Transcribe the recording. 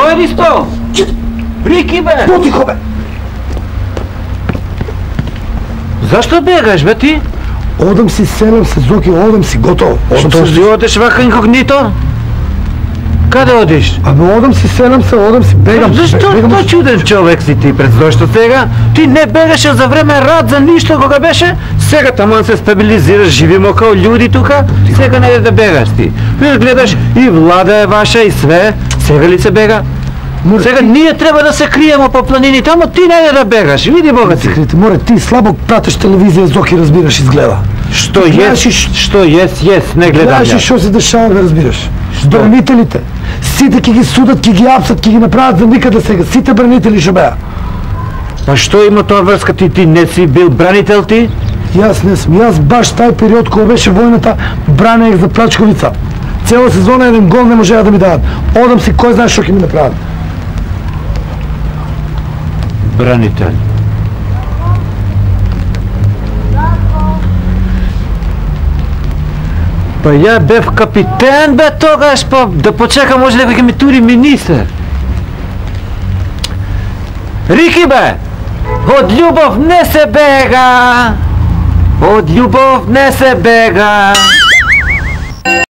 Дојди сто! Рики бе! Потихо бе! Зашто бегаш бе ти? Одам си, селам се, Зоки, одам си, готово. Што си одеш вака инкогнито? Каде одиш? Абе, одам си, селам се, одам си, бегам. Зашто чуден човек си ти пред зашто сега? Ти не бегаше за време рад за ништо кога беше? Сега таман се стабилизираш, живимо као људи тука, сега не да бегаш ти. Вие гледаш и влада е ваша и све, сега ли се бега? Сега ние треба да се криеме по планините, ама ти не да бегаш, види Бога ти. Море, ти слабо пратиш телевизија, Зоки, разбираш, изгледа. Што ес, не гледам ја. Знаеш што се дешава, да разбираш. Бранителите, сите ќе ги судат, ќе ги апсат, ќе ги направат за никаде сега, сите бранители што беа. Па што има тоа врска, ти не си бил бранител ти? Јас не сум, јас баш тај период кога беше војната бранех за Плачковица. Цела сезона еден гол не можеа да ми дадат. Одам си, кој знае што ќе ми направат. Бранител. Па ја бев капитен бе тогаш, па да почекам може некој ќе ми тури министер. Рики бе! Од љубов не се бега! Од љубов не се бега!